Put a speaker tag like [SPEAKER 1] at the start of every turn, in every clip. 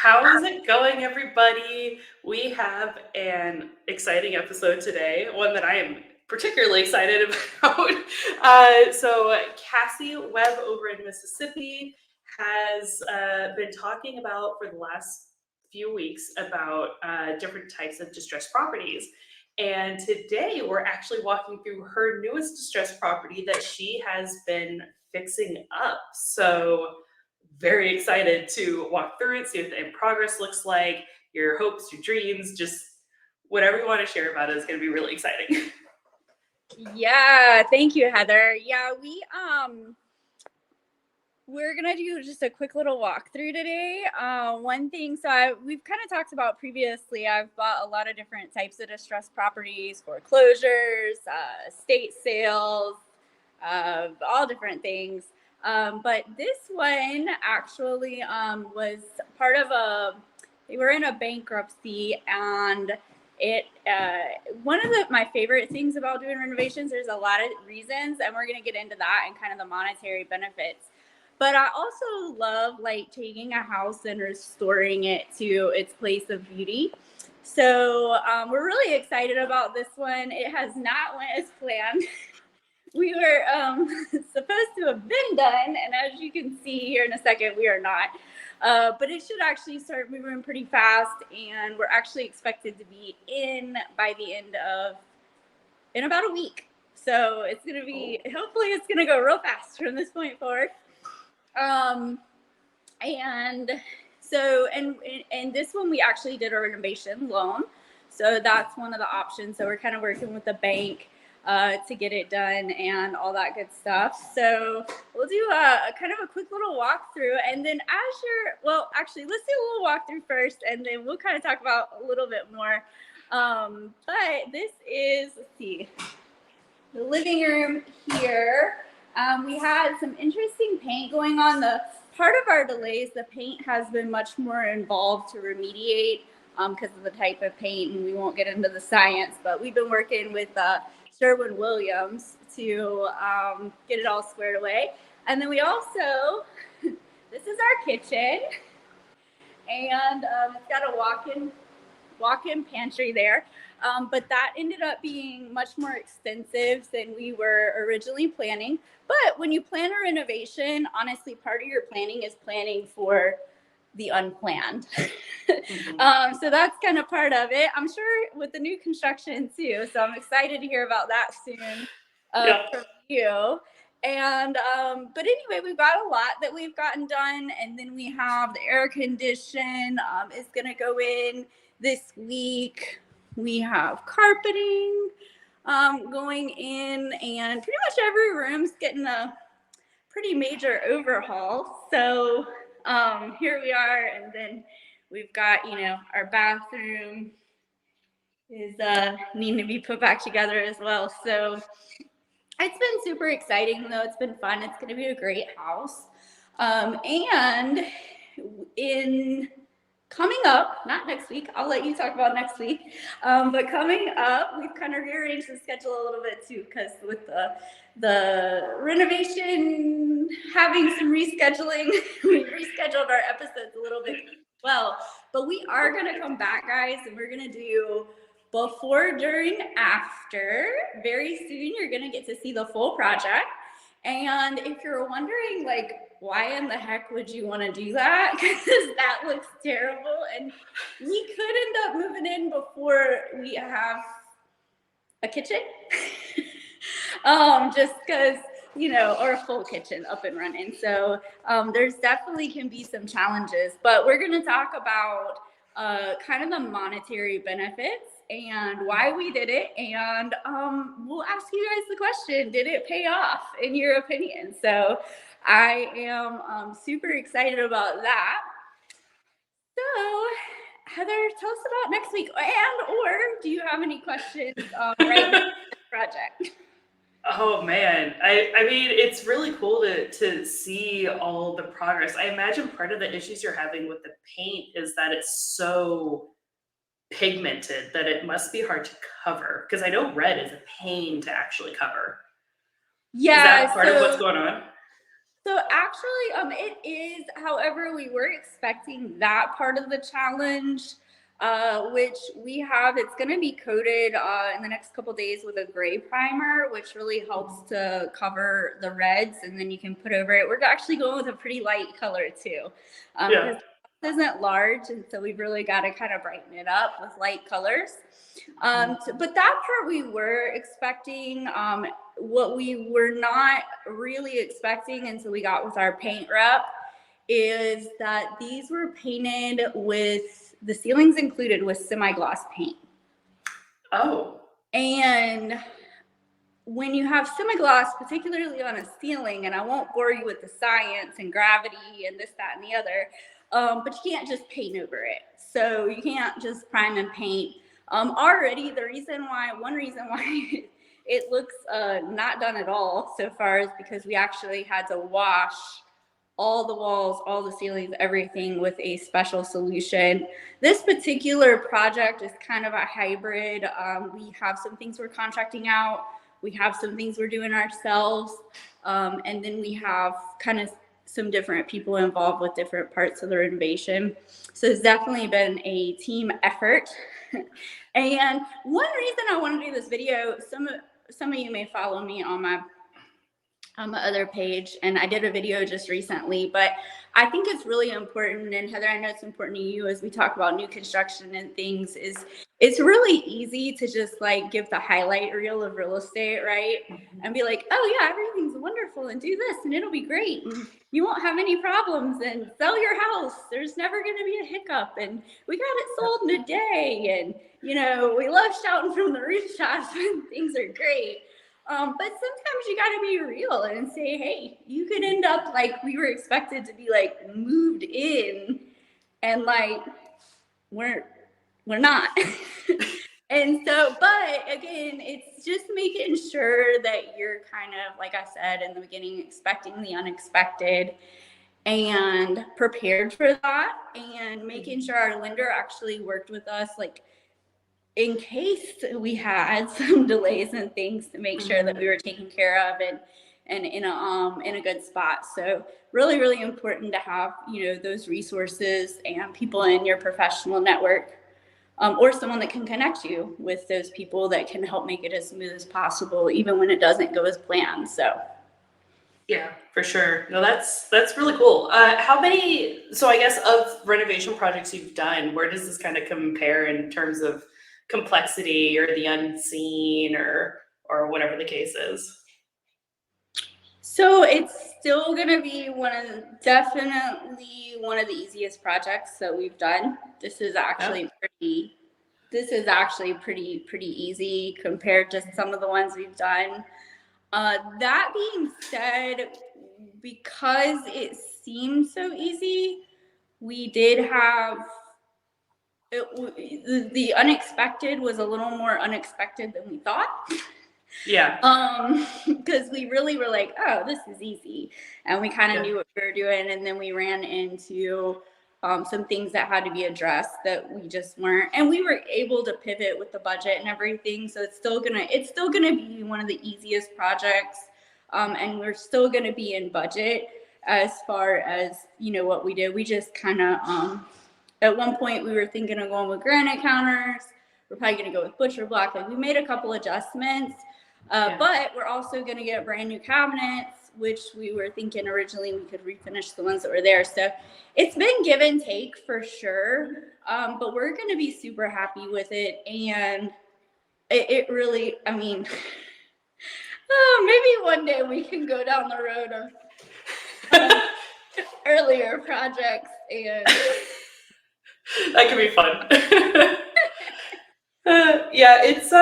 [SPEAKER 1] How is it going, everybody? We have an exciting episode today, one that I am particularly excited about. Cassie Webb over in Mississippi has been talking about for the last few weeks about different types of distressed properties. And today we're actually walking through her newest distressed property that she has been fixing up. So, very excited to walk through it, see what the end progress looks like, your hopes, your dreams, just whatever you want to share about it is going to be really exciting.
[SPEAKER 2] Yeah, thank you, Heather. Yeah, we're gonna do just a quick little walkthrough today. One thing, we've kind of talked about previously. I've bought a lot of different types of distressed properties, foreclosures, estate sales, all different things. But this one actually was part of they were in a bankruptcy, and it one of my favorite things about doing renovations, there's a lot of reasons, and we're going to get into that and kind of the monetary benefits. But I also love like taking a house and restoring it to its place of beauty. So we're really excited about this one. It has not went as planned. We were supposed to have been done, and as you can see here in a second, we are not. But it should actually start moving pretty fast, and we're actually expected to be in by the end of, in about a week. So it's going to be, hopefully it's going to go real fast from this point forward. And so, and this one, we actually did a renovation loan. So that's one of the options. So we're kind of working with the bank to get it done and all that good stuff. So we'll do a kind of a quick little walkthrough, and then actually let's do a little walkthrough first, and then we'll kind of talk about a little bit more. But this is, let's see, the living room here. We had some interesting paint going on. The part of our delays, the paint has been much more involved to remediate because of the type of paint, and we won't get into the science, but we've been working with Sherwin-Williams to get it all squared away. And then we also, this is our kitchen, and it's got a walk-in pantry there. But that ended up being much more extensive than we were originally planning. But when you plan a renovation, honestly, part of your planning is planning for the unplanned. So that's kind of part of it. I'm sure with the new construction too. So I'm excited to hear about that soon from you. And but anyway, we've got a lot that we've gotten done, and then we have the air condition is going to go in this week. We have carpeting going in, and pretty much every room's getting a pretty major overhaul. So here we are, and then we've got, our bathroom is needing to be put back together as well. So it's been super exciting, though. It's been fun. It's going to be a great house. And in coming up, not next week, I'll let you talk about next week, but coming up, we've kind of rearranged the schedule a little bit too, because with the renovation having some rescheduling, we rescheduled our episodes a little bit well, but we are going to come back, guys, and we're going to do before, during, after. Very soon, you're going to get to see the full project. And if you're wondering, like, why in the heck would you want to do that? Because that looks terrible. And we could end up moving in before we have a kitchen. Just because, or a full kitchen up and running. So there's definitely can be some challenges. But we're going to talk about kind of the monetary benefits and why we did it, and we'll ask you guys the question, did it pay off in your opinion? So I am super excited about that. So Heather, tell us about next week, or do you have any questions right now on this project?
[SPEAKER 1] Oh man, I mean, it's really cool to see all the progress. I imagine part of the issues you're having with the paint is that it's so pigmented that it must be hard to cover, because I know red is a pain to actually cover.
[SPEAKER 2] Yeah,
[SPEAKER 1] is that part of what's going on?
[SPEAKER 2] So actually, it is. However, we were expecting that part of the challenge, which we have. It's going to be coated in the next couple days with a gray primer, which really helps to cover the reds, and then you can put over it. We're actually going with a pretty light color too, because it isn't large, and so we've really got to kind of brighten it up with light colors. But that part we were expecting. What we were not really expecting until we got with our paint rep is that these were painted with the ceilings included with semi-gloss paint.
[SPEAKER 1] Oh.
[SPEAKER 2] And when you have semi-gloss, particularly on a ceiling, and I won't bore you with the science and gravity and this, that, and the other, but you can't just paint over it. So you can't just prime and paint. Already, one reason why it looks not done at all so far is because we actually had to wash all the walls, all the ceilings, everything with a special solution. This particular project is kind of a hybrid. We have some things we're contracting out. We have some things we're doing ourselves. And then we have kind of some different people involved with different parts of the renovation. So it's definitely been a team effort. And one reason I want to do this video, some of you may follow me on my other page, and I did a video just recently, but I think it's really important, and Heather, I know it's important to you as we talk about new construction and things, is it's really easy to just like give the highlight reel of real estate, right? And be like, oh yeah, everything's wonderful and do this and it'll be great and you won't have any problems and sell your house. There's never going to be a hiccup and we got it sold in a day and, you know, we love shouting from the rooftops when things are great. But sometimes you got to be real and say, hey, you could end up like we were expected to be like moved in and like we're not. And so, but again, it's just making sure that you're kind of, like I said in the beginning, expecting the unexpected and prepared for that and making sure our lender actually worked with us like in case we had some delays and things to make sure that we were taken care of and in a good spot. So really, really important to have, you know, those resources and people in your professional network, or someone that can connect you with those people that can help make it as smooth as possible, even when it doesn't go as planned. So.
[SPEAKER 1] Yeah, for sure. No, that's really cool. How many, so I guess of renovation projects you've done, where does this kind of compare in terms of complexity or the unseen or whatever the case is?
[SPEAKER 2] So it's still gonna be definitely one of the easiest projects that we've done. This is actually pretty easy compared to some of the ones we've done. That being said, because it seemed so easy, we did have the unexpected was a little more unexpected than we thought.
[SPEAKER 1] Yeah.
[SPEAKER 2] Because we really were like, oh, this is easy. And we kind of knew what we were doing. And then we ran into some things that had to be addressed that we just weren't. And we were able to pivot with the budget and everything. So it's still gonna be one of the easiest projects. And we're still gonna be in budget as far as, you know, what we did. We just kind of at one point we were thinking of going with granite counters. We're probably gonna go with butcher block. Like we made a couple adjustments. But we're also going to get brand new cabinets, which we were thinking originally we could refinish the ones that were there. So it's been give and take for sure. But we're going to be super happy with it. And it really, I mean, maybe one day we can go down the road of earlier projects and
[SPEAKER 1] that could be fun. Yeah, it's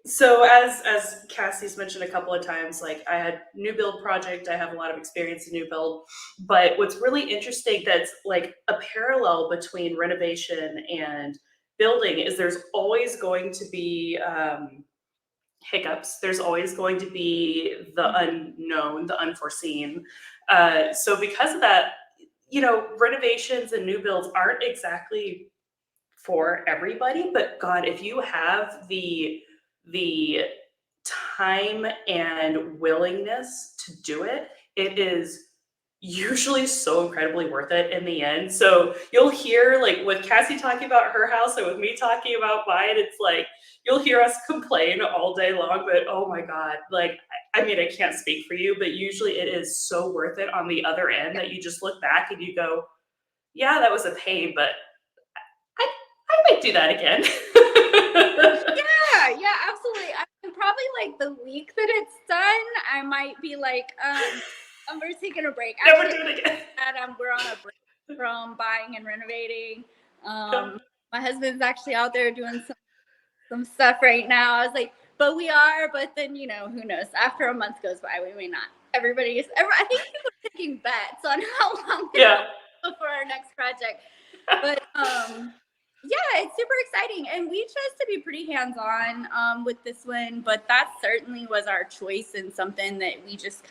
[SPEAKER 1] so as Cassie's mentioned a couple of times, like I had new build project, I have a lot of experience in new build, but what's really interesting that's like a parallel between renovation and building is there's always going to be hiccups. There's always going to be the unknown, the unforeseen. So because of that, you know, renovations and new builds aren't exactly for everybody, but God, if you have the time and willingness to do it, it is usually so incredibly worth it in the end. So you'll hear, like, with Cassie talking about her house and with me talking about mine, it's like you'll hear us complain all day long, but oh my God, like, I mean, I can't speak for you, but usually it is so worth it on the other end that you just look back and you go, yeah, that was a pain, but I might do that again.
[SPEAKER 2] Yeah, yeah, absolutely. I mean, probably like the week that it's done, I might be like, we're taking a break.
[SPEAKER 1] Never
[SPEAKER 2] Actually,
[SPEAKER 1] do it again.
[SPEAKER 2] we're on a break from buying and renovating.
[SPEAKER 1] Yeah.
[SPEAKER 2] My husband's actually out there doing some stuff right now. I was like, but we are, but then, you know, who knows? After a month goes by, we may not. I think people are taking bets on how long it's
[SPEAKER 1] Yeah.
[SPEAKER 2] before our next project. But yeah, it's super exciting, and we chose to be pretty hands-on with this one, but that certainly was our choice and something that we just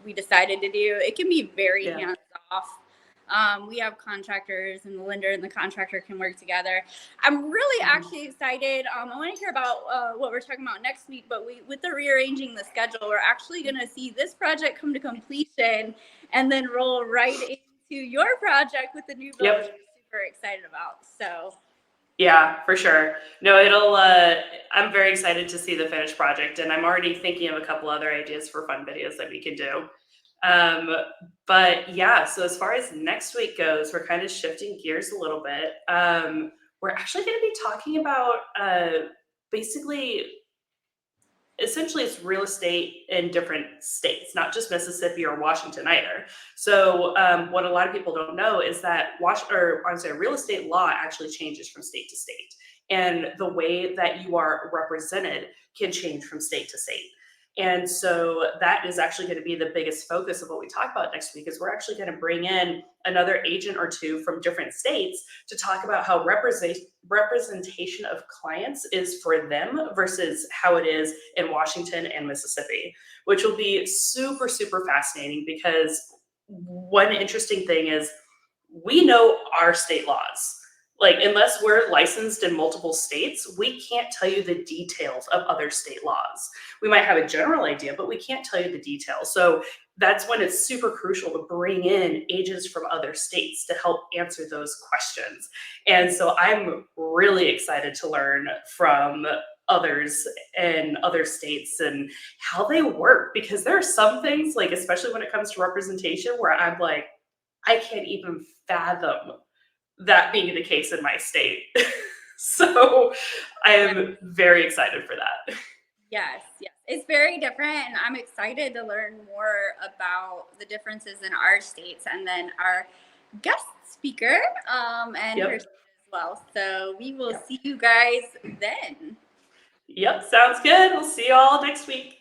[SPEAKER 2] we decided to do. It can be very
[SPEAKER 1] Yeah.
[SPEAKER 2] hands-off. We have contractors, and the lender and the contractor can work together. I'm really actually excited. I want to hear about what we're talking about next week, but with the rearranging the schedule, we're actually going to see this project come to completion and then roll right into your project with the new build, which we're super excited about. So
[SPEAKER 1] yeah, for sure. No, I'm very excited to see the finished project, and I'm already thinking of a couple other ideas for fun videos that we could do. Um, but yeah, so as far as next week goes, we're kind of shifting gears a little bit. We're actually going to be talking about basically, essentially, it's real estate in different states, not just Mississippi or Washington either. So what a lot of people don't know is that real estate law actually changes from state to state, and the way that you are represented can change from state to state. And so that is actually going to be the biggest focus of what we talk about next week. Is we're actually going to bring in another agent or two from different states to talk about how representation of clients is for them versus how it is in Washington and Mississippi, which will be super, super fascinating, because one interesting thing is we know our state laws. Like, unless we're licensed in multiple states, we can't tell you the details of other state laws. We might have a general idea, but we can't tell you the details. So that's when it's super crucial to bring in agents from other states to help answer those questions. And so I'm really excited to learn from others in other states and how they work, because there are some things, like, especially when it comes to representation, where I'm like, I can't even fathom that being the case in my state. So I am very excited for that.
[SPEAKER 2] yes, it's very different, and I'm excited to learn more about the differences in our states, and then our guest speaker and her state as well. So we will see you guys then.
[SPEAKER 1] Yep, sounds good. We'll see you all next week.